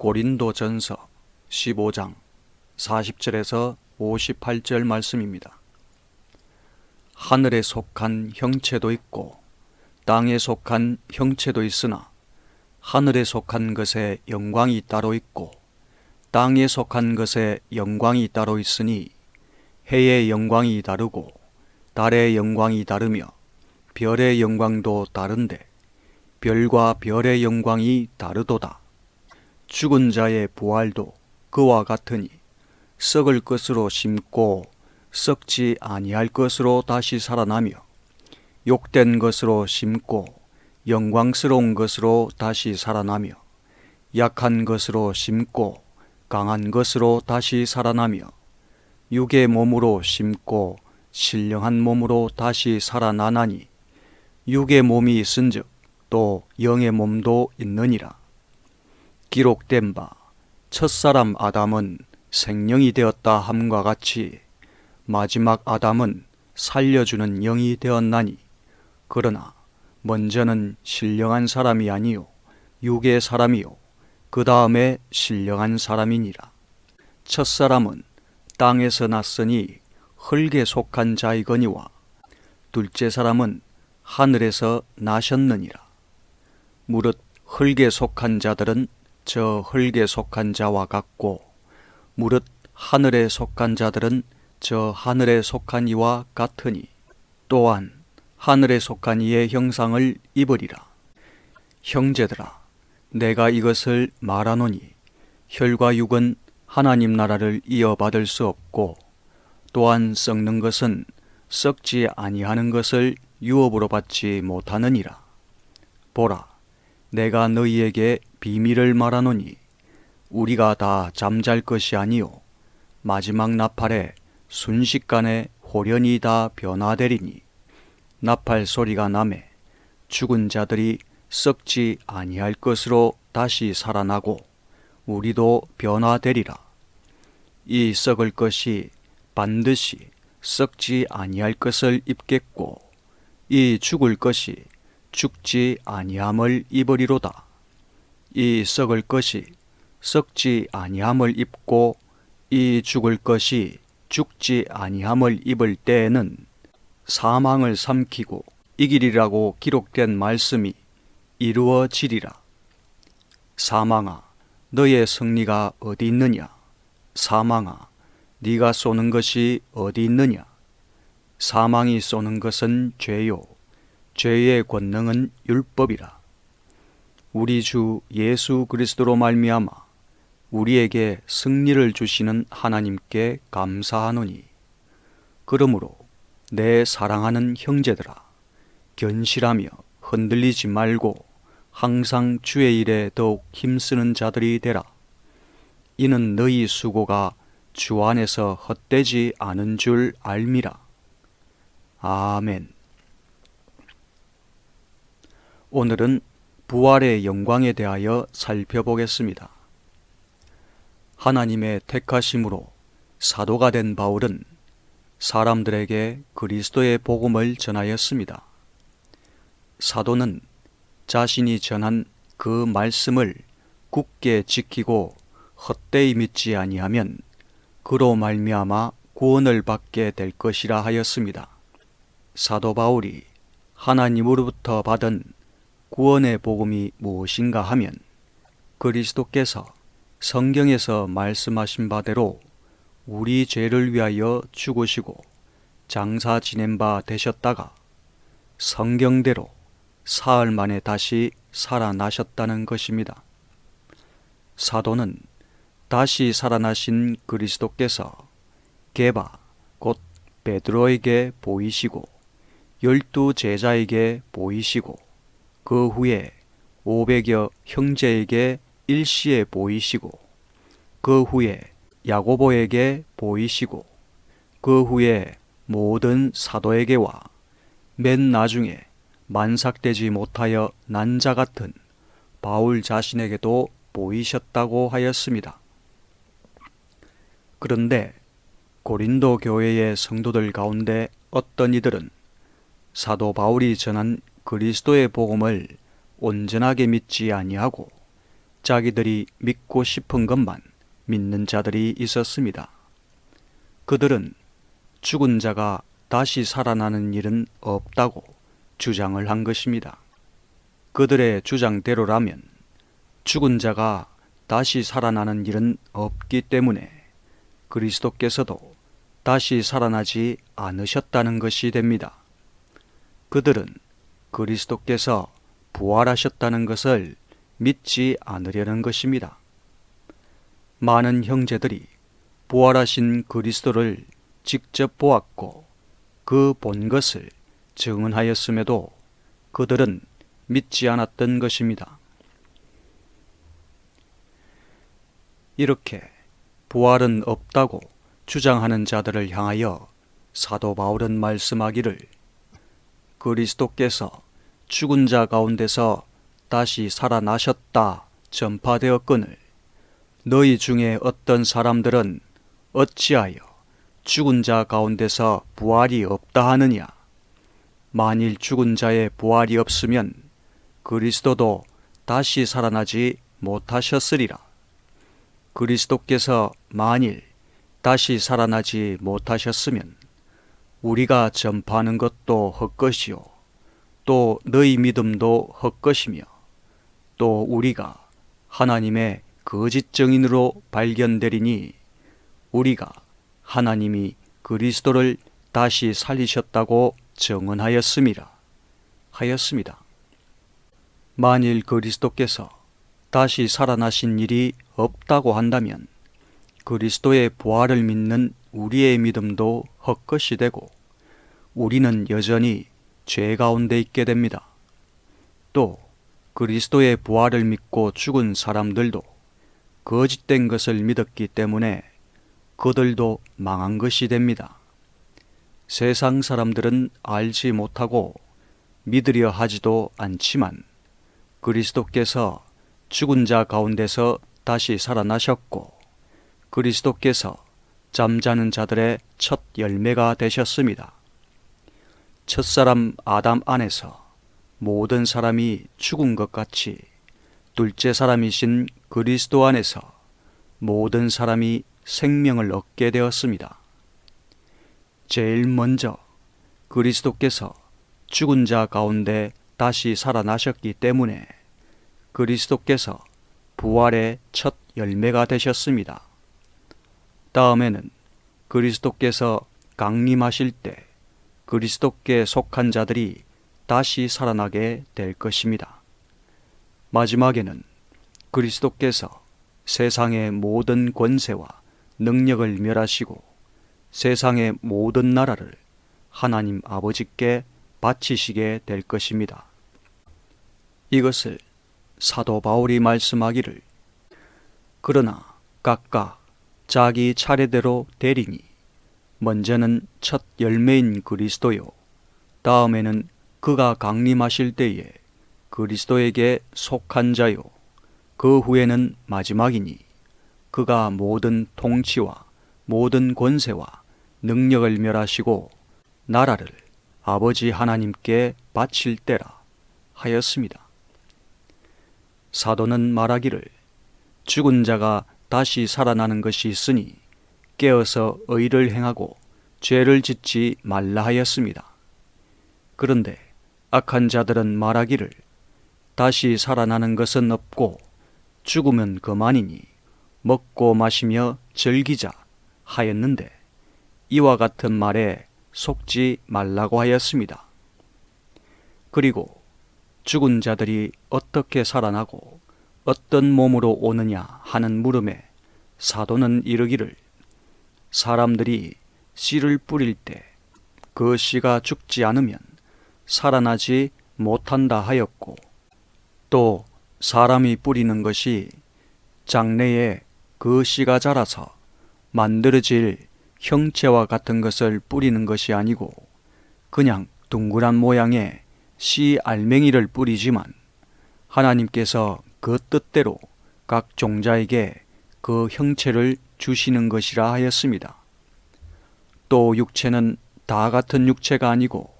고린도전서 15장 40절에서 58절 말씀입니다. 하늘에 속한 형체도 있고 땅에 속한 형체도 있으나 하늘에 속한 것에 영광이 따로 있고 땅에 속한 것에 영광이 따로 있으니 해의 영광이 다르고 달의 영광이 다르며 별의 영광도 다른데 별과 별의 영광이 다르도다. 죽은 자의 부활도 그와 같으니 썩을 것으로 심고 썩지 아니할 것으로 다시 살아나며 욕된 것으로 심고 영광스러운 것으로 다시 살아나며 약한 것으로 심고 강한 것으로 다시 살아나며 육의 몸으로 심고 신령한 몸으로 다시 살아나나니 육의 몸이 있은즉 또 영의 몸도 있느니라. 기록된 바 첫사람 아담은 생령이 되었다 함과 같이 마지막 아담은 살려주는 영이 되었나니 그러나 먼저는 신령한 사람이 아니요 육의 사람이요 그 다음에 신령한 사람이니라. 첫사람은 땅에서 났으니 흙에 속한 자이거니와 둘째 사람은 하늘에서 나셨느니라. 무릇 흙에 속한 자들은 저 흙에 속한 자와 같고 무릇 하늘에 속한 자들은 저 하늘에 속한 이와 같으니 또한 하늘에 속한 이의 형상을 입으리라. 형제들아, 내가 이것을 말하노니 혈과 육은 하나님 나라를 이어받을 수 없고 또한 썩는 것은 썩지 아니하는 것을 유업으로 받지 못하느니라. 보라, 내가 너희에게 비밀을 말하노니 우리가 다 잠잘 것이 아니요 마지막 나팔에 순식간에 홀연히 다 변화되리니 나팔 소리가 나매 죽은 자들이 썩지 아니할 것으로 다시 살아나고 우리도 변화되리라. 이 썩을 것이 반드시 썩지 아니할 것을 입겠고 이 죽을 것이 죽지 아니함을 입으리로다. 이 썩을 것이 썩지 아니함을 입고 이 죽을 것이 죽지 아니함을 입을 때에는 사망을 삼키고 이기리라고 기록된 말씀이 이루어지리라. 사망아, 너의 승리가 어디 있느냐? 사망아, 네가 쏘는 것이 어디 있느냐? 사망이 쏘는 것은 죄요 죄의 권능은 율법이라. 우리 주 예수 그리스도로 말미암아 우리에게 승리를 주시는 하나님께 감사하노니 그러므로 내 사랑하는 형제들아, 견실하며 흔들리지 말고 항상 주의 일에 더욱 힘쓰는 자들이 되라. 이는 너희 수고가 주 안에서 헛되지 않은 줄 알미라. 아멘. 오늘은 부활의 영광에 대하여 살펴보겠습니다. 하나님의 택하심으로 사도가 된 바울은 사람들에게 그리스도의 복음을 전하였습니다. 사도는 자신이 전한 그 말씀을 굳게 지키고 헛되이 믿지 아니하면 그로 말미암아 구원을 받게 될 것이라 하였습니다. 사도 바울이 하나님으로부터 받은 구원의 복음이 무엇인가 하면 그리스도께서 성경에서 말씀하신 바대로 우리 죄를 위하여 죽으시고 장사 지낸 바 되셨다가 성경대로 사흘 만에 다시 살아나셨다는 것입니다. 사도는 다시 살아나신 그리스도께서 게바 곧 베드로에게 보이시고 12 제자에게 보이시고 그 후에 500여 형제에게 일시에 보이시고 그 후에 야고보에게 보이시고 그 후에 모든 사도에게와 맨 나중에 만삭되지 못하여 난 자 같은 바울 자신에게도 보이셨다고 하였습니다. 그런데 고린도 교회의 성도들 가운데 어떤 이들은 사도 바울이 전한 그리스도의 복음을 온전하게 믿지 아니하고 자기들이 믿고 싶은 것만 믿는 자들이 있었습니다. 그들은 죽은 자가 다시 살아나는 일은 없다고 주장을 한 것입니다. 그들의 주장대로라면 죽은 자가 다시 살아나는 일은 없기 때문에 그리스도께서도 다시 살아나지 않으셨다는 것이 됩니다. 그들은 그리스도께서 부활하셨다는 것을 믿지 않으려는 것입니다. 많은 형제들이 부활하신 그리스도를 직접 보았고 그 본 것을 증언하였음에도 그들은 믿지 않았던 것입니다. 이렇게 부활은 없다고 주장하는 자들을 향하여 사도 바울은 말씀하기를, 그리스도께서 죽은 자 가운데서 다시 살아나셨다 전파되었거늘 너희 중에 어떤 사람들은 어찌하여 죽은 자 가운데서 부활이 없다 하느냐. 만일 죽은 자의 부활이 없으면 그리스도도 다시 살아나지 못하셨으리라. 그리스도께서 만일 다시 살아나지 못하셨으면 우리가 전파하는 것도 헛것이요 또 너희 믿음도 헛것이며 또 우리가 하나님의 거짓 증인으로 발견되리니 우리가 하나님이 그리스도를 다시 살리셨다고 증언하였습니다. 만일 그리스도께서 다시 살아나신 일이 없다고 한다면 그리스도의 부활을 믿는 우리의 믿음도 헛것이 되고 우리는 여전히 죄 가운데 있게 됩니다. 또 그리스도의 부활을 믿고 죽은 사람들도 거짓된 것을 믿었기 때문에 그들도 망한 것이 됩니다. 세상 사람들은 알지 못하고 믿으려 하지도 않지만 그리스도께서 죽은 자 가운데서 다시 살아나셨고 그리스도께서 잠자는 자들의 첫 열매가 되셨습니다. 첫사람 아담 안에서 모든 사람이 죽은 것 같이 둘째 사람이신 그리스도 안에서 모든 사람이 생명을 얻게 되었습니다. 제일 먼저 그리스도께서 죽은 자 가운데 다시 살아나셨기 때문에 그리스도께서 부활의 첫 열매가 되셨습니다. 다음에는 그리스도께서 강림하실 때 그리스도께 속한 자들이 다시 살아나게 될 것입니다. 마지막에는 그리스도께서 세상의 모든 권세와 능력을 멸하시고 세상의 모든 나라를 하나님 아버지께 바치시게 될 것입니다. 이것을 사도 바울이 말씀하기를, 그러나 각각 자기 차례대로 되리니 먼저는 첫 열매인 그리스도요 다음에는 그가 강림하실 때에 그리스도에게 속한 자요 그 후에는 마지막이니 그가 모든 통치와 모든 권세와 능력을 멸하시고 나라를 아버지 하나님께 바칠 때라 하였습니다. 사도는 말하기를, 죽은 자가 다시 살아나는 것이 있으니 깨어서 의를 행하고 죄를 짓지 말라 하였습니다. 그런데 악한 자들은 말하기를, 다시 살아나는 것은 없고 죽으면 그만이니 먹고 마시며 즐기자 하였는데 이와 같은 말에 속지 말라고 하였습니다. 그리고 죽은 자들이 어떻게 살아나고 어떤 몸으로 오느냐 하는 물음에 사도는 이르기를, 사람들이 씨를 뿌릴 때 그 씨가 죽지 않으면 살아나지 못한다 하였고, 또 사람이 뿌리는 것이 장래에 그 씨가 자라서 만들어질 형체와 같은 것을 뿌리는 것이 아니고 그냥 둥그란 모양의 씨 알맹이를 뿌리지만 하나님께서 그 뜻대로 각 종자에게 그 형체를 주시는 것이라 하였습니다. 또 육체는 다 같은 육체가 아니고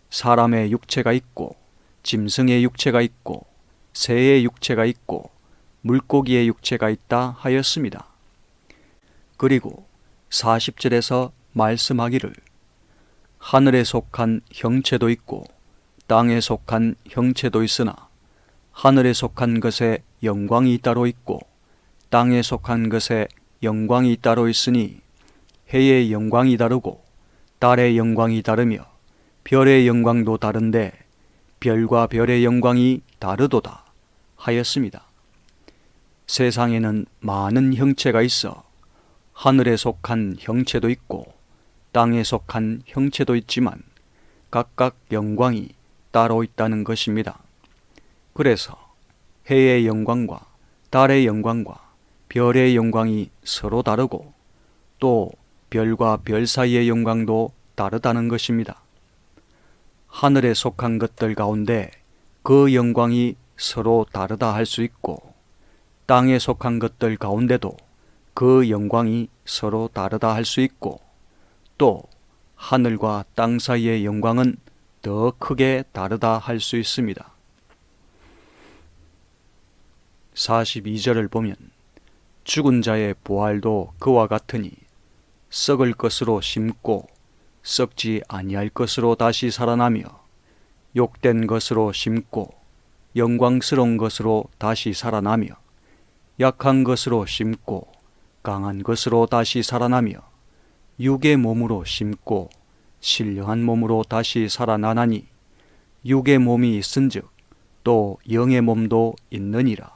사람의 육체가 있고 짐승의 육체가 있고 새의 육체가 있고 물고기의 육체가 있다 하였습니다. 그리고 40절에서 말씀하기를 하늘에 속한 형체도 있고 땅에 속한 형체도 있으나 하늘에 속한 것에 영광이 따로 있고 땅에 속한 것에 영광이 따로 있으니 해의 영광이 다르고 달의 영광이 다르며 별의 영광도 다른데 별과 별의 영광이 다르도다 하였습니다. 세상에는 많은 형체가 있어 하늘에 속한 형체도 있고 땅에 속한 형체도 있지만 각각 영광이 따로 있다는 것입니다. 그래서 해의 영광과 달의 영광과 별의 영광이 서로 다르고 또 별과 별 사이의 영광도 다르다는 것입니다. 하늘에 속한 것들 가운데 그 영광이 서로 다르다 할 수 있고 땅에 속한 것들 가운데도 그 영광이 서로 다르다 할 수 있고 또 하늘과 땅 사이의 영광은 더 크게 다르다 할 수 있습니다. 42절을 보면 죽은 자의 부활도 그와 같으니 썩을 것으로 심고 썩지 아니할 것으로 다시 살아나며 욕된 것으로 심고 영광스러운 것으로 다시 살아나며 약한 것으로 심고 강한 것으로 다시 살아나며 육의 몸으로 심고 신령한 몸으로 다시 살아나나니 육의 몸이 있은즉 또 영의 몸도 있느니라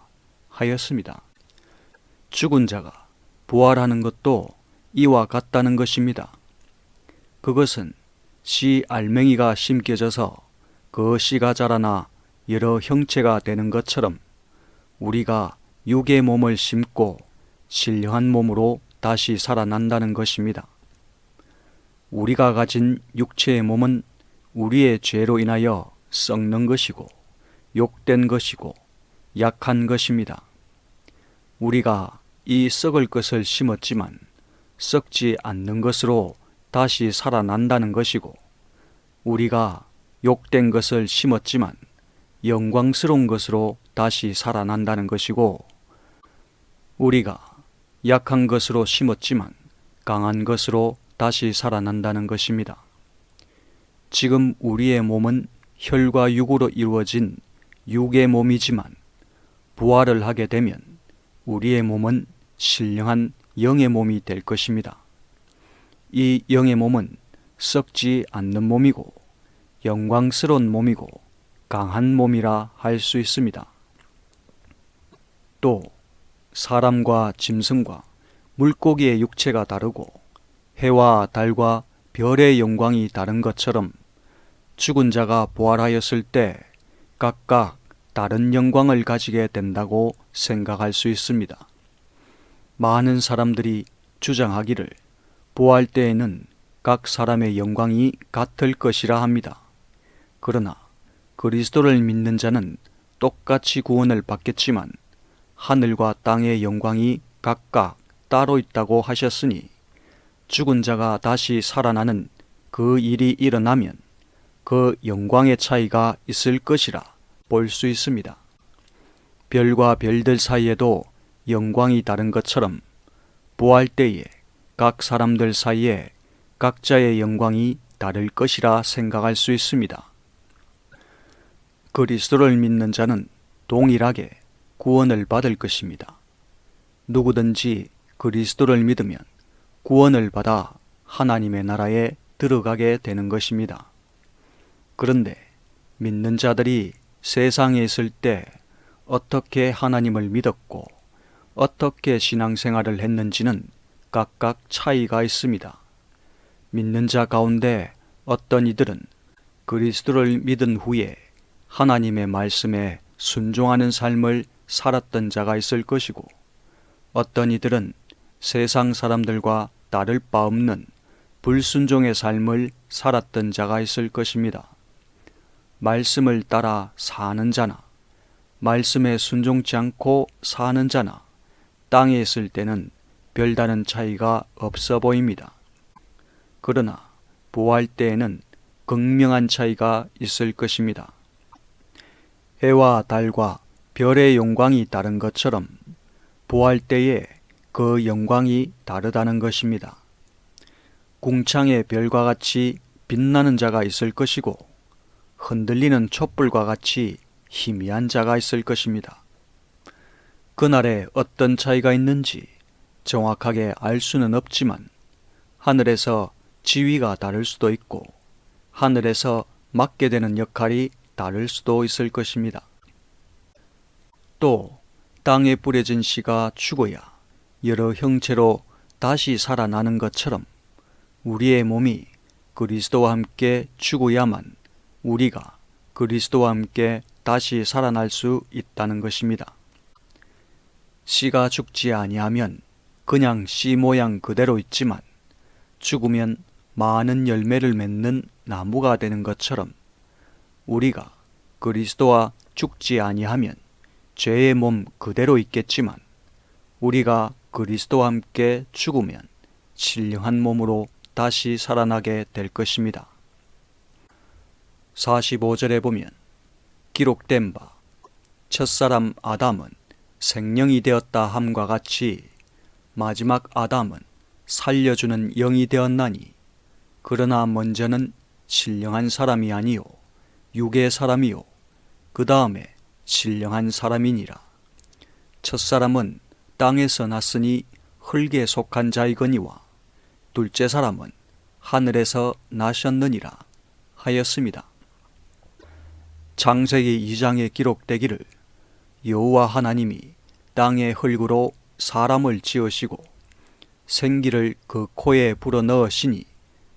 하였습니다. 죽은 자가 부활하는 것도 이와 같다는 것입니다. 그것은 씨 알맹이가 심겨져서 그 씨가 자라나 여러 형체가 되는 것처럼 우리가 육의 몸을 심고 신령한 몸으로 다시 살아난다는 것입니다. 우리가 가진 육체의 몸은 우리의 죄로 인하여 썩는 것이고 욕된 것이고 약한 것입니다. 우리가 이 썩을 것을 심었지만 썩지 않는 것으로 다시 살아난다는 것이고 우리가 욕된 것을 심었지만 영광스러운 것으로 다시 살아난다는 것이고 우리가 약한 것으로 심었지만 강한 것으로 다시 살아난다는 것입니다. 지금 우리의 몸은 혈과 육으로 이루어진 육의 몸이지만 부활을 하게 되면 우리의 몸은 신령한 영의 몸이 될 것입니다. 이 영의 몸은 썩지 않는 몸이고 영광스러운 몸이고 강한 몸이라 할 수 있습니다. 또 사람과 짐승과 물고기의 육체가 다르고 해와 달과 별의 영광이 다른 것처럼 죽은 자가 부활하였을 때 각각 다른 영광을 가지게 된다고 생각할 수 있습니다. 많은 사람들이 주장하기를 부활 때에는 각 사람의 영광이 같을 것이라 합니다. 그러나 그리스도를 믿는 자는 똑같이 구원을 받겠지만 하늘과 땅의 영광이 각각 따로 있다고 하셨으니 죽은 자가 다시 살아나는 그 일이 일어나면 그 영광의 차이가 있을 것이라 볼 수 있습니다. 별과 별들 사이에도 영광이 다른 것처럼 부활 때에 각 사람들 사이에 각자의 영광이 다를 것이라 생각할 수 있습니다. 그리스도를 믿는 자는 동일하게 구원을 받을 것입니다. 누구든지 그리스도를 믿으면 구원을 받아 하나님의 나라에 들어가게 되는 것입니다. 그런데 믿는 자들이 세상에 있을 때 어떻게 하나님을 믿었고 어떻게 신앙생활을 했는지는 각각 차이가 있습니다. 믿는 자 가운데 어떤 이들은 그리스도를 믿은 후에 하나님의 말씀에 순종하는 삶을 살았던 자가 있을 것이고 어떤 이들은 세상 사람들과 다를 바 없는 불순종의 삶을 살았던 자가 있을 것입니다. 말씀을 따라 사는 자나 말씀에 순종치 않고 사는 자나 땅에 있을 때는 별다른 차이가 없어 보입니다. 그러나 부활 때에는 극명한 차이가 있을 것입니다. 해와 달과 별의 영광이 다른 것처럼 부활 때에 그 영광이 다르다는 것입니다. 궁창의 별과 같이 빛나는 자가 있을 것이고 흔들리는 촛불과 같이 희미한 자가 있을 것입니다. 그날에 어떤 차이가 있는지 정확하게 알 수는 없지만 하늘에서 지위가 다를 수도 있고 하늘에서 맡게 되는 역할이 다를 수도 있을 것입니다. 또 땅에 뿌려진 씨가 죽어야 여러 형체로 다시 살아나는 것처럼 우리의 몸이 그리스도와 함께 죽어야만 우리가 그리스도와 함께 다시 살아날 수 있다는 것입니다. 씨가 죽지 아니하면 그냥 씨 모양 그대로 있지만 죽으면 많은 열매를 맺는 나무가 되는 것처럼 우리가 그리스도와 죽지 아니하면 죄의 몸 그대로 있겠지만 우리가 그리스도와 함께 죽으면 신령한 몸으로 다시 살아나게 될 것입니다. 45절에 보면 기록된 바 첫사람 아담은 생령이 되었다 함과 같이 마지막 아담은 살려주는 영이 되었나니 그러나 먼저는 신령한 사람이 아니요 육의 사람이요 그 다음에 신령한 사람이니라. 첫사람은 땅에서 났으니 흙에 속한 자이거니와 둘째 사람은 하늘에서 나셨느니라 하였습니다. 창세기 2장에 기록되기를 여호와 하나님이 땅의 흙으로 사람을 지으시고 생기를 그 코에 불어넣으시니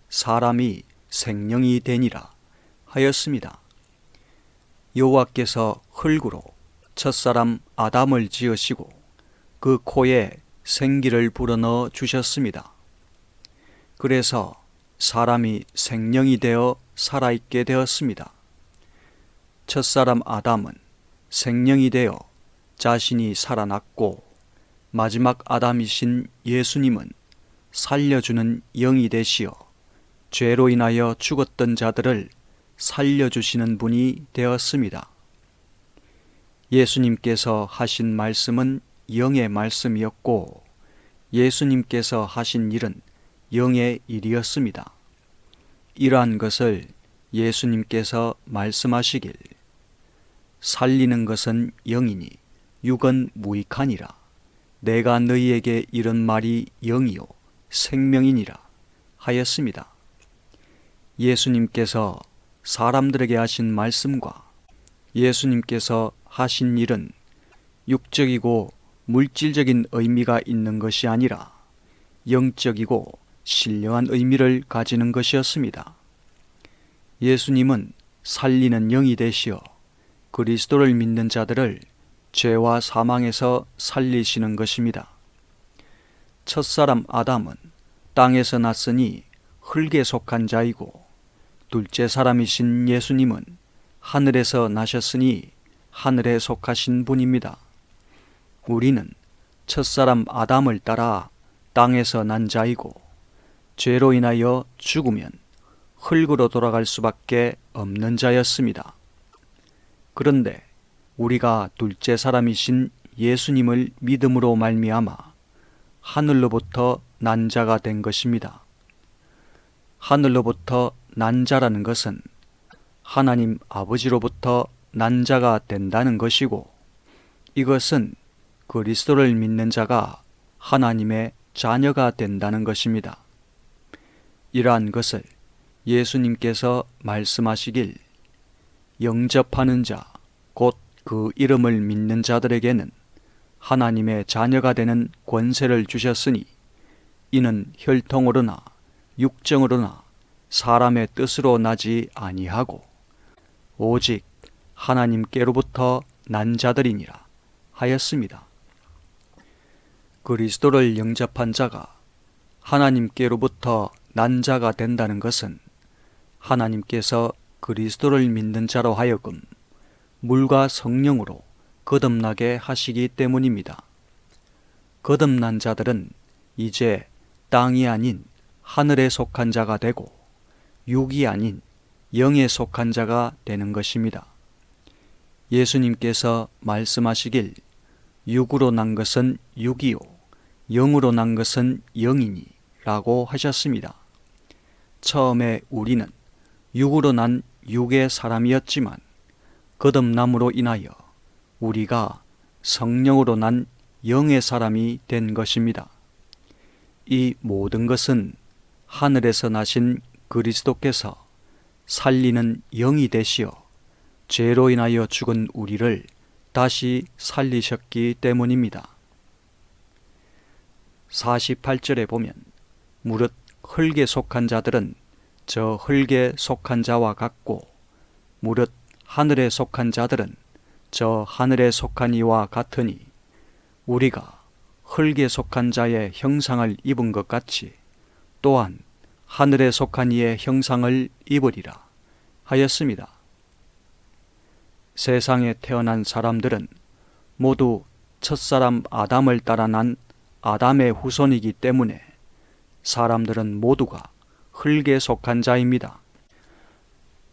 사람이 생령이 되니라 하였습니다. 여호와께서 흙으로 첫사람 아담을 지으시고 그 코에 생기를 불어넣어 주셨습니다. 그래서 사람이 생령이 되어 살아있게 되었습니다. 첫사람 아담은 생령이 되어 자신이 살아났고 마지막 아담이신 예수님은 살려주는 영이 되시어 죄로 인하여 죽었던 자들을 살려주시는 분이 되었습니다. 예수님께서 하신 말씀은 영의 말씀이었고 예수님께서 하신 일은 영의 일이었습니다. 이러한 것을 예수님께서 말씀하시길 살리는 것은 영이니 육은 무익하니라. 내가 너희에게 이런 말이 영이요 생명이니라 하였습니다. 예수님께서 사람들에게 하신 말씀과 예수님께서 하신 일은 육적이고 물질적인 의미가 있는 것이 아니라 영적이고 신령한 의미를 가지는 것이었습니다. 예수님은 살리는 영이 되시어 그리스도를 믿는 자들을 죄와 사망에서 살리시는 것입니다. 첫사람 아담은 땅에서 났으니 흙에 속한 자이고 둘째 사람이신 예수님은 하늘에서 나셨으니 하늘에 속하신 분입니다. 우리는 첫사람 아담을 따라 땅에서 난 자이고 죄로 인하여 죽으면 흙으로 돌아갈 수밖에 없는 자였습니다. 그런데 우리가 둘째 사람이신 예수님을 믿음으로 말미암아 하늘로부터 난 자가 된 것입니다. 하늘로부터 난 자라는 것은 하나님 아버지로부터 난 자가 된다는 것이고 이것은 그리스도를 믿는 자가 하나님의 자녀가 된다는 것입니다. 이러한 것을 예수님께서 말씀하시길 영접하는 자, 곧 그 이름을 믿는 자들에게는 하나님의 자녀가 되는 권세를 주셨으니 이는 혈통으로나 육정으로나 사람의 뜻으로 나지 아니하고 오직 하나님께로부터 난 자들이니라 하였습니다. 그리스도를 영접한 자가 하나님께로부터 난 자가 된다는 것은 하나님께서 그리스도를 믿는 자로 하여금 물과 성령으로 거듭나게 하시기 때문입니다. 거듭난 자들은 이제 땅이 아닌 하늘에 속한 자가 되고 육이 아닌 영에 속한 자가 되는 것입니다. 예수님께서 말씀하시길 육으로 난 것은 육이요 영으로 난 것은 영이니 라고 하셨습니다. 처음에 우리는 육으로 난 육의 사람이었지만 거듭남으로 인하여 우리가 성령으로 난 영의 사람이 된 것입니다. 이 모든 것은 하늘에서 나신 그리스도께서 살리는 영이 되시어 죄로 인하여 죽은 우리를 다시 살리셨기 때문입니다. 48절에 보면 무릇 흙에 속한 자들은 저 흙에 속한 자와 같고 무릇 하늘에 속한 자들은 저 하늘에 속한 이와 같으니 우리가 흙에 속한 자의 형상을 입은 것 같이 또한 하늘에 속한 이의 형상을 입으리라 하였습니다. 세상에 태어난 사람들은 모두 첫사람 아담을 따라 난 아담의 후손이기 때문에 사람들은 모두가 흙에 속한 자입니다.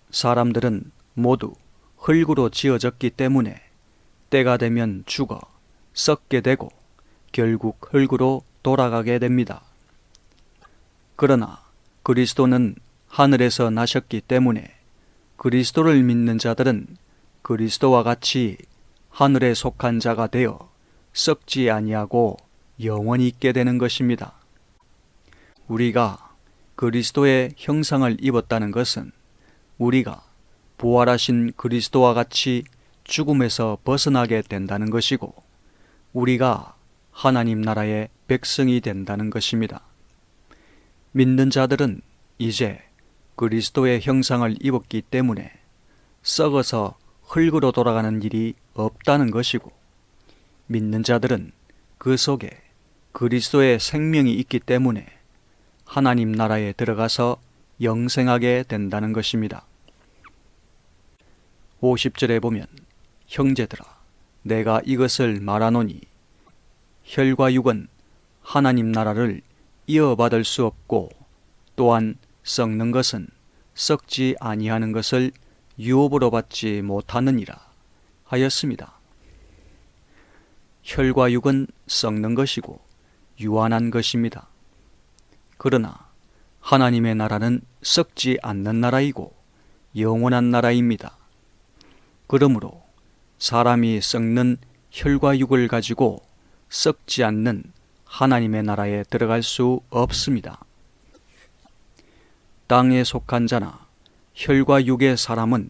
사람들은 모두 흙으로 지어졌기 때문에 때가 되면 죽어 썩게 되고 결국 흙으로 돌아가게 됩니다. 그러나 그리스도는 하늘에서 나셨기 때문에 그리스도를 믿는 자들은 그리스도와 같이 하늘에 속한 자가 되어 썩지 아니하고 영원히 있게 되는 것입니다. 우리가 그리스도의 형상을 입었다는 것은 우리가 부활하신 그리스도와 같이 죽음에서 벗어나게 된다는 것이고 우리가 하나님 나라의 백성이 된다는 것입니다. 믿는 자들은 이제 그리스도의 형상을 입었기 때문에 썩어서 흙으로 돌아가는 일이 없다는 것이고 믿는 자들은 그 속에 그리스도의 생명이 있기 때문에 하나님 나라에 들어가서 영생하게 된다는 것입니다. 50절에 보면 형제들아 내가 이것을 말하노니 혈과 육은 하나님 나라를 이어받을 수 없고 또한 썩는 것은 썩지 아니하는 것을 유업으로 받지 못하느니라 하였습니다. 혈과 육은 썩는 것이고 유한한 것입니다. 그러나 하나님의 나라는 썩지 않는 나라이고 영원한 나라입니다. 그러므로 사람이 썩는 혈과 육을 가지고 썩지 않는 하나님의 나라에 들어갈 수 없습니다. 땅에 속한 자나 혈과 육의 사람은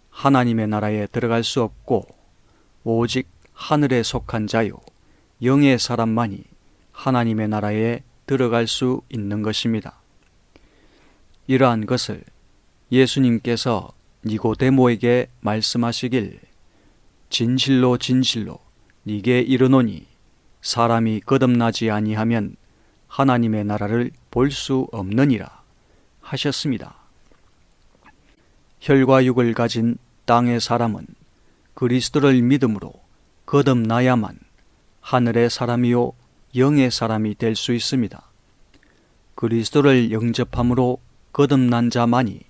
하나님의 나라에 들어갈 수 없고 오직 하늘에 속한 자요 영의 사람만이 하나님의 나라에 들어갈 수 있는 것입니다. 이러한 것을 예수님께서 니고데모에게 말씀하시길 진실로 진실로 네게 이르노니 사람이 거듭나지 아니하면 하나님의 나라를 볼 수 없느니라 하셨습니다. 혈과 육을 가진 땅의 사람은 그리스도를 믿음으로 거듭나야만 하늘의 사람이요 영의 사람이 될 수 있습니다. 그리스도를 영접함으로 거듭난 자만이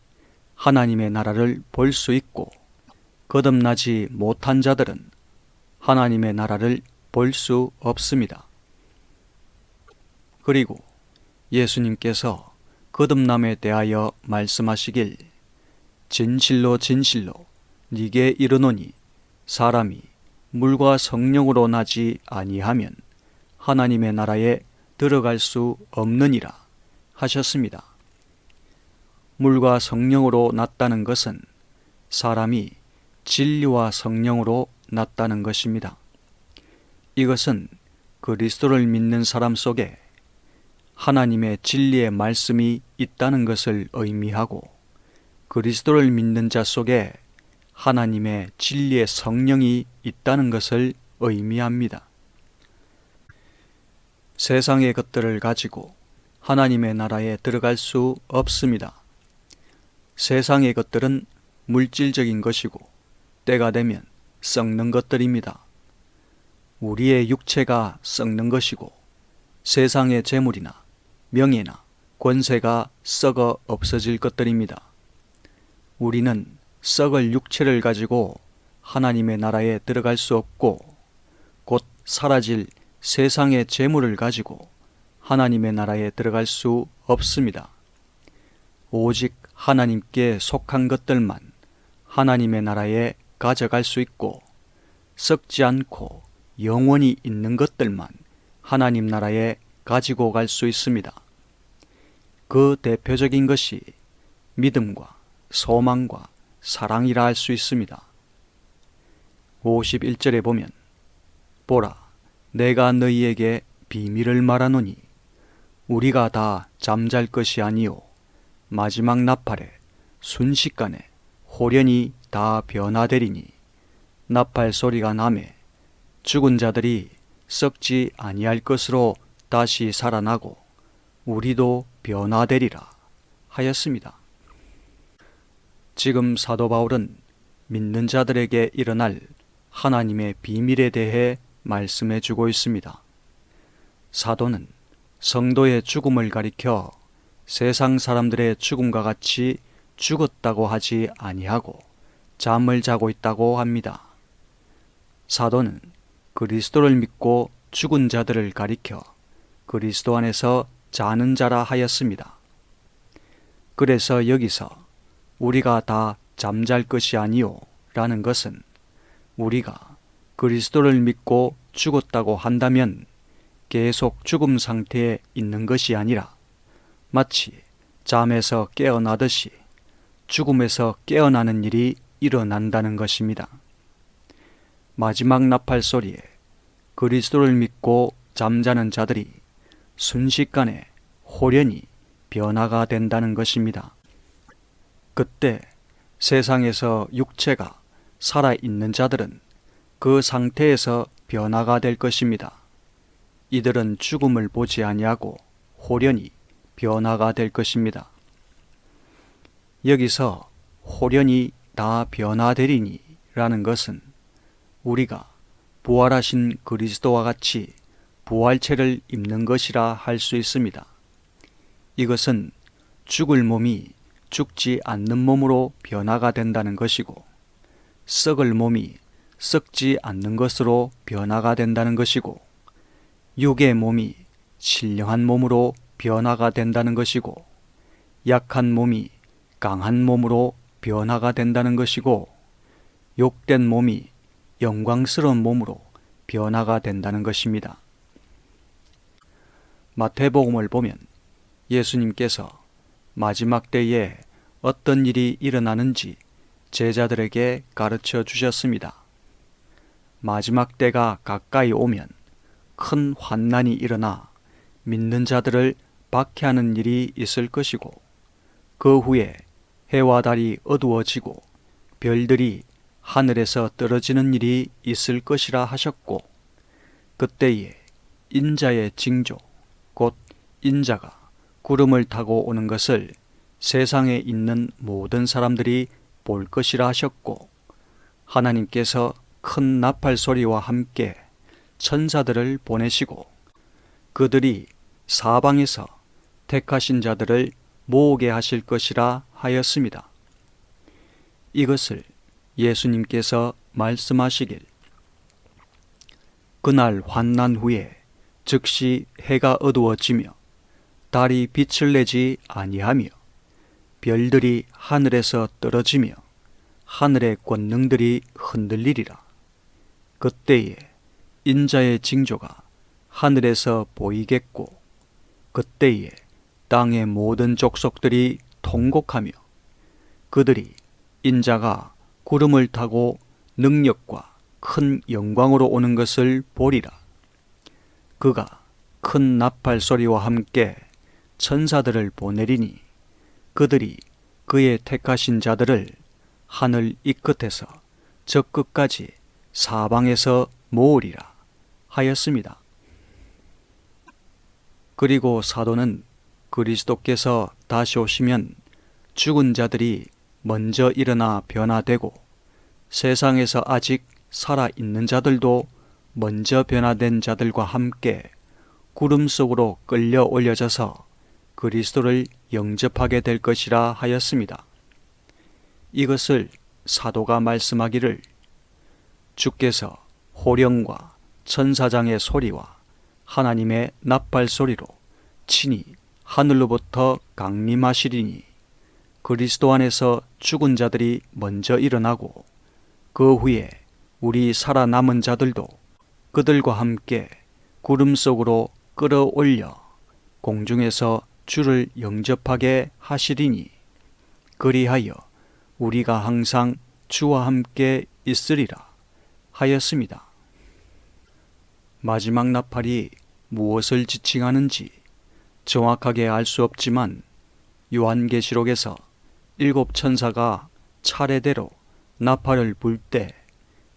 하나님의 나라를 볼 수 있고 거듭나지 못한 자들은 하나님의 나라를 볼 수 없습니다. 그리고 예수님께서 거듭남에 대하여 말씀하시길 진실로 진실로 네게 이르노니 사람이 물과 성령으로 나지 아니하면 하나님의 나라에 들어갈 수 없느니라 하셨습니다. 물과 성령으로 났다는 것은 사람이 진리와 성령으로 났다는 것입니다. 이것은 그리스도를 믿는 사람 속에 하나님의 진리의 말씀이 있다는 것을 의미하고 그리스도를 믿는 자 속에 하나님의 진리의 성령이 있다는 것을 의미합니다. 세상의 것들을 가지고 하나님의 나라에 들어갈 수 없습니다. 세상의 것들은 물질적인 것이고 때가 되면 썩는 것들입니다. 우리의 육체가 썩는 것이고 세상의 재물이나 명예나 권세가 썩어 없어질 것들입니다. 우리는 썩을 육체를 가지고 하나님의 나라에 들어갈 수 없고 곧 사라질 세상의 재물을 가지고 하나님의 나라에 들어갈 수 없습니다. 오직 하나님께 속한 것들만 하나님의 나라에 가져갈 수 있고, 썩지 않고 영원히 있는 것들만 하나님 나라에 가지고 갈 수 있습니다. 그 대표적인 것이 믿음과 소망과 사랑이라 할 수 있습니다. 51절에 보면, 보라, 내가 너희에게 비밀을 말하노니 우리가 다 잠잘 것이 아니요 마지막 나팔에 순식간에 홀연히 다 변화되리니, 나팔 소리가 나매 죽은 자들이 썩지 아니할 것으로 다시 살아나고 우리도 변화되리라 하였습니다. 지금 사도 바울은 믿는 자들에게 일어날 하나님의 비밀에 대해 말씀해 주고 있습니다. 사도는 성도의 죽음을 가리켜 세상 사람들의 죽음과 같이 죽었다고 하지 아니하고 잠을 자고 있다고 합니다. 사도는 그리스도를 믿고 죽은 자들을 가리켜 그리스도 안에서 자는 자라 하였습니다. 그래서 여기서 우리가 다 잠잘 것이 아니요 라는 것은, 우리가 그리스도를 믿고 죽었다고 한다면 계속 죽음 상태에 있는 것이 아니라 마치 잠에서 깨어나듯이 죽음에서 깨어나는 일이 일어난다는 것입니다. 마지막 나팔 소리에 그리스도를 믿고 잠자는 자들이 순식간에 홀연히 변화가 된다는 것입니다. 그때 세상에서 육체가 살아있는 자들은 그 상태에서 변화가 될 것입니다. 이들은 죽음을 보지 아니하고 홀연히 변화가 될 것입니다. 여기서 홀연히 다 변화되리니 라는 것은, 우리가 부활하신 그리스도와 같이 부활체를 입는 것이라 할 수 있습니다. 이것은 죽을 몸이 죽지 않는 몸으로 변화가 된다는 것이고, 썩을 몸이 썩지 않는 것으로 변화가 된다는 것이고, 육의 몸이 신령한 몸으로 변화가 된다는 것이고, 약한 몸이 강한 몸으로 변화가 된다는 것이고, 욕된 몸이 영광스러운 몸으로 변화가 된다는 것입니다. 마태복음을 보면 예수님께서 마지막 때에 어떤 일이 일어나는지 제자들에게 가르쳐 주셨습니다. 마지막 때가 가까이 오면 큰 환난이 일어나 믿는 자들을 박해하는 일이 있을 것이고, 그 후에 해와 달이 어두워지고 별들이 하늘에서 떨어지는 일이 있을 것이라 하셨고, 그때에 인자의 징조, 곧 인자가 구름을 타고 오는 것을 세상에 있는 모든 사람들이 볼 것이라 하셨고, 하나님께서 큰 나팔 소리와 함께 천사들을 보내시고 그들이 사방에서 택하신 자들을 모으게 하실 것이라 하였습니다. 이것을 예수님께서 말씀하시길, 그날 환난 후에 즉시 해가 어두워지며 달이 빛을 내지 아니하며 별들이 하늘에서 떨어지며 하늘의 권능들이 흔들리리라. 그때에 인자의 징조가 하늘에서 보이겠고, 그때에 땅의 모든 족속들이 통곡하며 그들이 인자가 구름을 타고 능력과 큰 영광으로 오는 것을 보리라. 그가 큰 나팔 소리와 함께 천사들을 보내리니 그들이 그의 택하신 자들을 하늘 이 끝에서 저 끝까지 사방에서 모으리라 하였습니다. 그리고 사도는 그리스도께서 다시 오시면 죽은 자들이 먼저 일어나 변화되고 세상에서 아직 살아있는 자들도 먼저 변화된 자들과 함께 구름 속으로 끌려 올려져서 그리스도를 영접하게 될 것이라 하였습니다. 이것을 사도가 말씀하기를, 주께서 호령과 천사장의 소리와 하나님의 나팔 소리로 친히 하늘로부터 강림하시리니 그리스도 안에서 죽은 자들이 먼저 일어나고 그 후에 우리 살아남은 자들도 그들과 함께 구름 속으로 끌어올려 공중에서 주를 영접하게 하시리니 그리하여 우리가 항상 주와 함께 있으리라 하였습니다. 마지막 나팔이 무엇을 지칭하는지 정확하게 알 수 없지만 요한계시록에서 7 천사가 차례대로 나팔을 불 때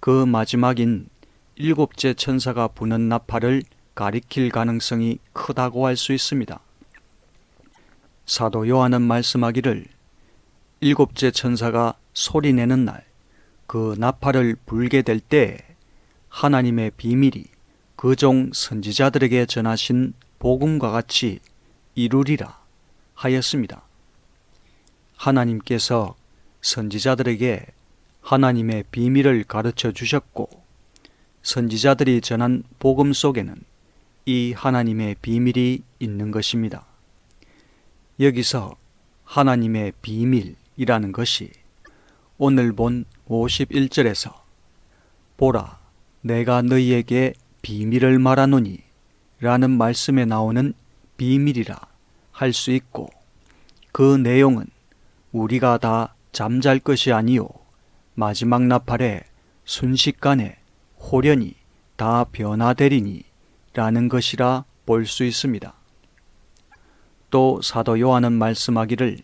그 마지막인 7째 천사가 부는 나팔을 가리킬 가능성이 크다고 할 수 있습니다. 사도 요한은 말씀하기를 7째 천사가 소리내는 날 그 나팔을 불게 될 때 하나님의 비밀이 그 종 선지자들에게 전하신 복음과 같이 이루리라 하였습니다. 하나님께서 선지자들에게 하나님의 비밀을 가르쳐 주셨고 선지자들이 전한 복음 속에는 이 하나님의 비밀이 있는 것입니다. 여기서 하나님의 비밀이라는 것이 오늘 본 51절에서 보라 내가 너희에게 비밀을 말하노니 라는 말씀에 나오는 비밀이라 할 수 있고 그 내용은 우리가 다 잠잘 것이 아니요 마지막 나팔에 순식간에 홀연히 다 변화되리니 라는 것이라 볼 수 있습니다. 또 사도 요한은 말씀하기를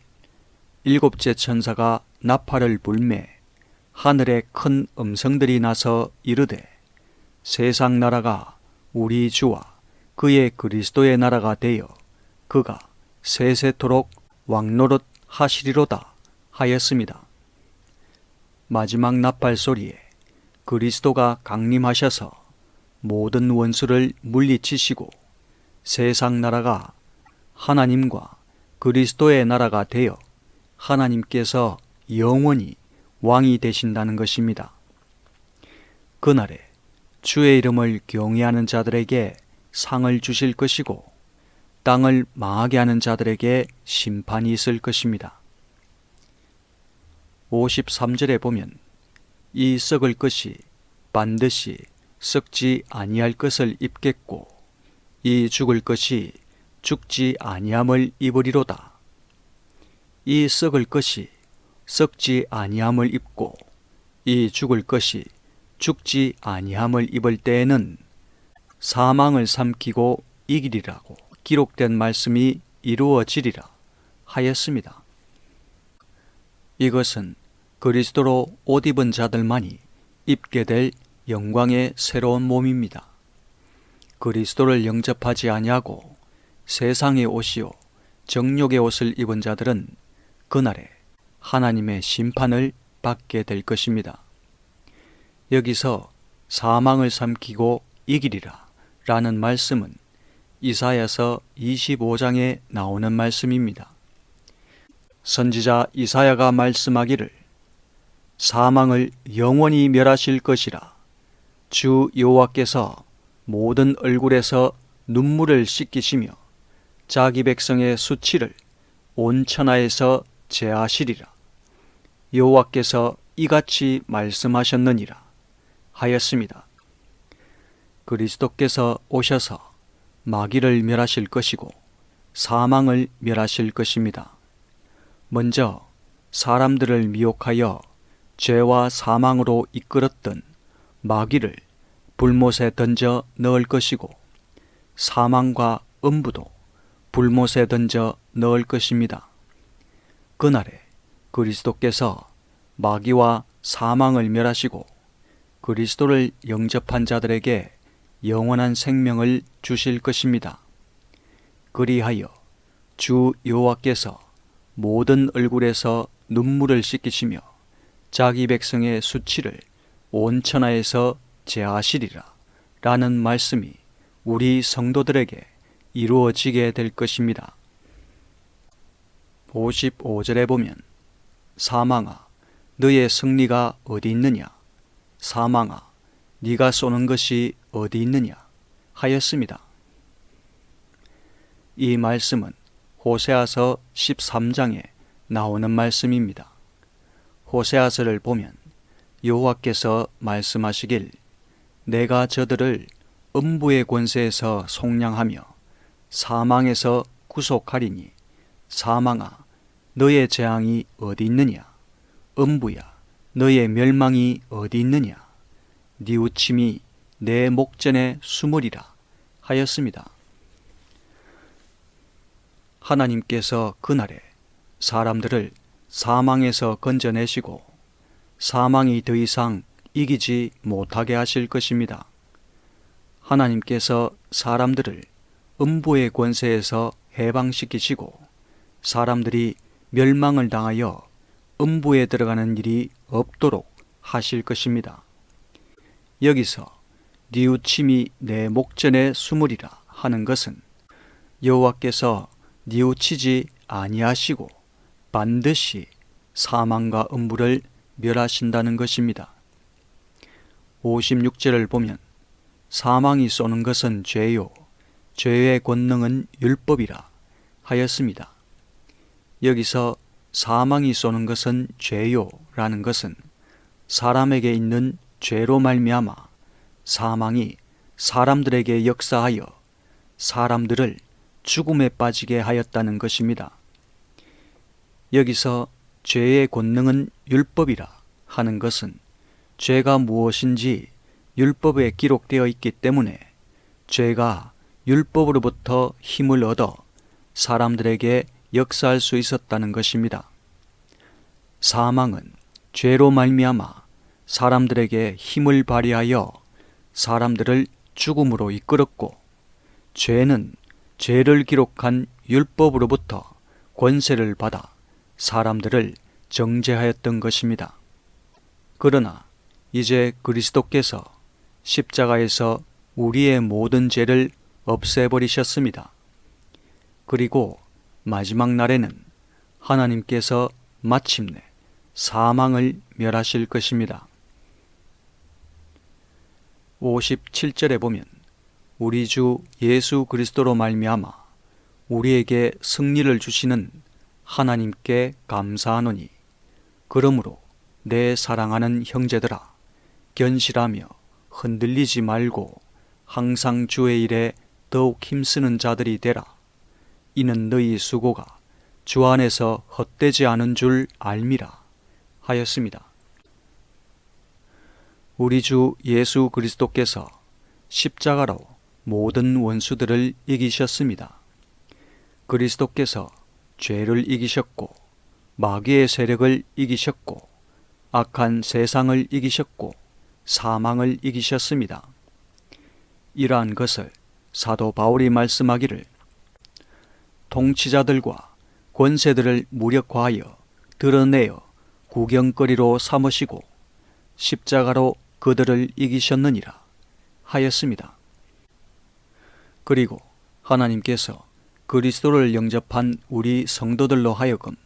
7째 천사가 나팔을 불매 하늘에 큰 음성들이 나서 이르되 세상 나라가 우리 주와 그의 그리스도의 나라가 되어 그가 세세토록 왕노릇 하시리로다 하였습니다. 마지막 나팔 소리에 그리스도가 강림하셔서 모든 원수를 물리치시고 세상 나라가 하나님과 그리스도의 나라가 되어 하나님께서 영원히 왕이 되신다는 것입니다. 그날에 주의 이름을 경외하는 자들에게 상을 주실 것이고 땅을 망하게 하는 자들에게 심판이 있을 것입니다. 53절에 보면 이 썩을 것이 반드시 썩지 아니할 것을 입겠고 이 죽을 것이 죽지 아니함을 입으리로다. 이 썩을 것이 썩지 아니함을 입고 이 죽을 것이 죽지 아니함을 입을 때에는 사망을 삼키고 이기리라고 기록된 말씀이 이루어지리라 하였습니다. 이것은 그리스도로 옷 입은 자들만이 입게 될 영광의 새로운 몸입니다. 그리스도를 영접하지 아니하고 세상의 옷이요 정욕의 옷을 입은 자들은 그날에 하나님의 심판을 받게 될 것입니다. 여기서 사망을 삼키고 이기리라 라는 말씀은 이사야서 25장에 나오는 말씀입니다. 선지자 이사야가 말씀하기를 사망을 영원히 멸하실 것이라 주 여호와께서 모든 얼굴에서 눈물을 씻기시며 자기 백성의 수치를 온 천하에서 제하시리라. 여호와께서 이같이 말씀하셨느니라 하였습니다. 그리스도께서 오셔서 마귀를 멸하실 것이고 사망을 멸하실 것입니다. 먼저 사람들을 미혹하여 죄와 사망으로 이끌었던 마귀를 불못에 던져 넣을 것이고 사망과 음부도 불못에 던져 넣을 것입니다. 그날에 그리스도께서 마귀와 사망을 멸하시고 그리스도를 영접한 자들에게 영원한 생명을 주실 것입니다. 그리하여 주 여호와께서 모든 얼굴에서 눈물을 씻기시며 자기 백성의 수치를 온 천하에서 제하시리라 라는 말씀이 우리 성도들에게 이루어지게 될 것입니다. 55절에 보면 사망아 너의 승리가 어디 있느냐? 사망아 네가 쏘는 것이 어디 있느냐 하였습니다. 이 말씀은 호세아서 13장에 나오는 말씀입니다. 호세아서를 보면 여호와께서 말씀하시길 내가 저들을 음부의 권세에서 속량하며 사망에서 구속하리니 사망아 너의 재앙이 어디 있느냐 음부야 너의 멸망이 어디 있느냐 뉘우침이 내 목전에 숨으리라 하였습니다. 하나님께서 그날에 사람들을 사망에서 건져내시고 사망이 더 이상 이기지 못하게 하실 것입니다. 하나님께서 사람들을 음부의 권세에서 해방시키시고 사람들이 멸망을 당하여 음부에 들어가는 일이 없도록 하실 것입니다. 여기서 뉘우침이 내 목전에 숨으리라 하는 것은 여호와께서 뉘우치지 아니하시고 반드시 사망과 음부를 멸하신다는 것입니다. 56절을 보면 사망이 쏘는 것은 죄요 죄의 권능은 율법이라 하였습니다. 여기서 사망이 쏘는 것은 죄요 라는 것은 사람에게 있는 죄로 말미암아 사망이 사람들에게 역사하여 사람들을 죽음에 빠지게 하였다는 것입니다. 여기서 죄의 권능은 율법이라 하는 것은 죄가 무엇인지 율법에 기록되어 있기 때문에 죄가 율법으로부터 힘을 얻어 사람들에게 역사할 수 있었다는 것입니다. 사망은 죄로 말미암아 사람들에게 힘을 발휘하여 사람들을 죽음으로 이끌었고 죄는 죄를 기록한 율법으로부터 권세를 받아 사람들을 정죄하였던 것입니다. 그러나 이제 그리스도께서 십자가에서 우리의 모든 죄를 없애버리셨습니다. 그리고 마지막 날에는 하나님께서 마침내 사망을 멸하실 것입니다. 57절에 보면 우리 주 예수 그리스도로 말미암아 우리에게 승리를 주시는 하나님께 감사하노니 그러므로 내 사랑하는 형제들아 견실하며 흔들리지 말고 항상 주의 일에 더욱 힘쓰는 자들이 되라. 이는 너희 수고가 주 안에서 헛되지 않은 줄 알미라 하였습니다. 우리 주 예수 그리스도께서 십자가로 모든 원수들을 이기셨습니다. 그리스도께서 죄를 이기셨고 마귀의 세력을 이기셨고 악한 세상을 이기셨고 사망을 이기셨습니다. 이러한 것을 사도 바울이 말씀하기를 통치자들과 권세들을 무력화하여 드러내어 구경거리로 삼으시고 십자가로 그들을 이기셨느니라 하였습니다. 그리고 하나님께서 그리스도를 영접한 우리 성도들로 하여금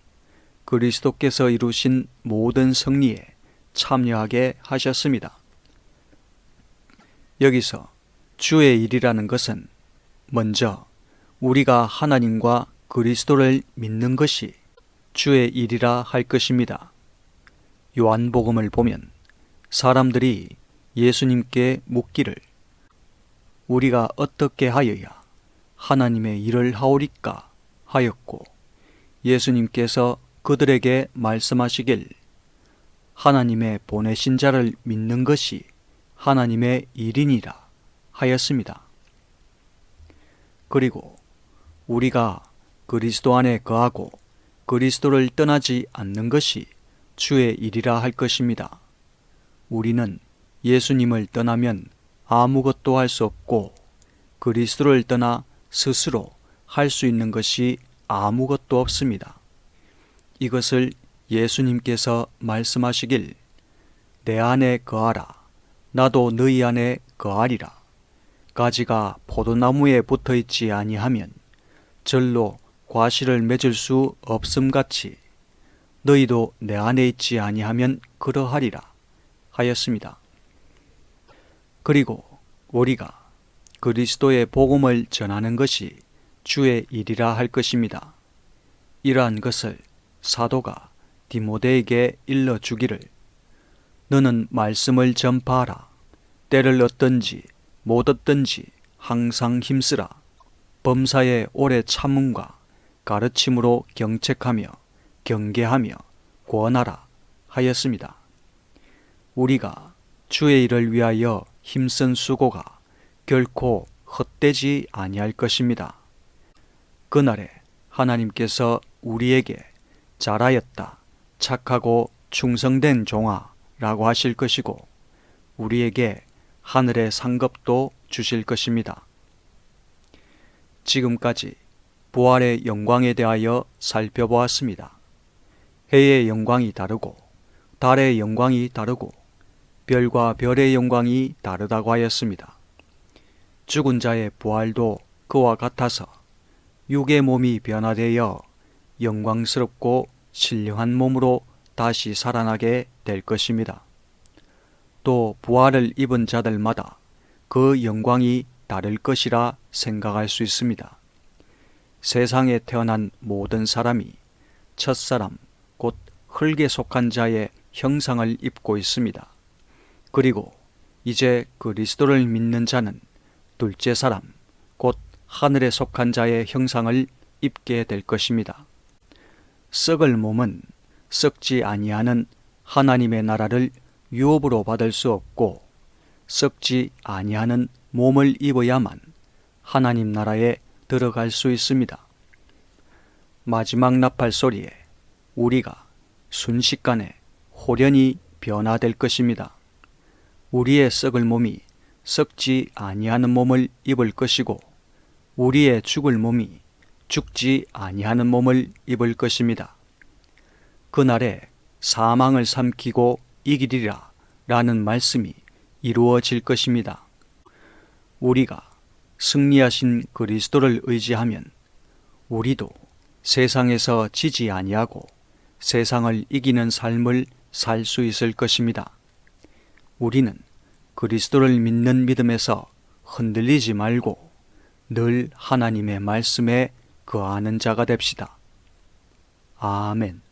그리스도께서 이루신 모든 승리에 참여하게 하셨습니다. 여기서 주의 일이라는 것은 먼저 우리가 하나님과 그리스도를 믿는 것이 주의 일이라 할 것입니다. 요한복음을 보면 사람들이 예수님께 묻기를 우리가 어떻게 하여야 하나님의 일을 하오리까 하였고 예수님께서 그들에게 말씀하시길 하나님의 보내신 자를 믿는 것이 하나님의 일이니라 하였습니다. 그리고 우리가 그리스도 안에 거하고 그리스도를 떠나지 않는 것이 주의 일이라 할 것입니다. 우리는 예수님을 떠나면 아무것도 할 수 없고 그리스도를 떠나 스스로 할 수 있는 것이 아무것도 없습니다. 이것을 예수님께서 말씀하시길 내 안에 거하라 나도 너희 안에 거하리라. 가지가 포도나무에 붙어있지 아니하면 절로 과실을 맺을 수 없음같이 너희도 내 안에 있지 아니하면 그러하리라 하였습니다. 그리고 우리가 그리스도의 복음을 전하는 것이 주의 일이라 할 것입니다. 이러한 것을 사도가 디모데에게 일러주기를 너는 말씀을 전파하라. 때를 얻든지 못 얻든지 항상 힘쓰라. 범사에 오래 참음과 가르침으로 경책하며 경계하며 권하라 하였습니다. 우리가 주의 일을 위하여 힘쓴 수고가 결코 헛되지 아니할 것입니다. 그날에 하나님께서 우리에게 잘하였다, 착하고 충성된 종아 라고 하실 것이고 우리에게 하늘의 상급도 주실 것입니다. 지금까지 부활의 영광에 대하여 살펴보았습니다. 해의 영광이 다르고 달의 영광이 다르고 별과 별의 영광이 다르다고 하였습니다. 죽은 자의 부활도 그와 같아서 육의 몸이 변화되어 영광스럽고 신령한 몸으로 다시 살아나게 될 것입니다. 또 부활을 입은 자들마다 그 영광이 다를 것이라 생각할 수 있습니다. 세상에 태어난 모든 사람이 첫사람, 곧 흙에 속한 자의 형상을 입고 있습니다. 그리고 이제 그리스도를 믿는 자는 둘째 사람, 곧 하늘에 속한 자의 형상을 입게 될 것입니다. 썩을 몸은 썩지 아니하는 하나님의 나라를 유업으로 받을 수 없고 썩지 아니하는 몸을 입어야만 하나님 나라에 들어갈 수 있습니다. 마지막 나팔 소리에 우리가 순식간에 홀연히 변화될 것입니다. 우리의 썩을 몸이 썩지 아니하는 몸을 입을 것이고 우리의 죽을 몸이 죽지 아니하는 몸을 입을 것입니다. 그날에 사망을 삼키고 이기리라 라는 말씀이 이루어질 것입니다. 우리가 승리하신 그리스도를 의지하면 우리도 세상에서 지지 아니하고 세상을 이기는 삶을 살 수 있을 것입니다. 우리는 그리스도를 믿는 믿음에서 흔들리지 말고 늘 하나님의 말씀에 거하는 자가 됩시다. 아멘.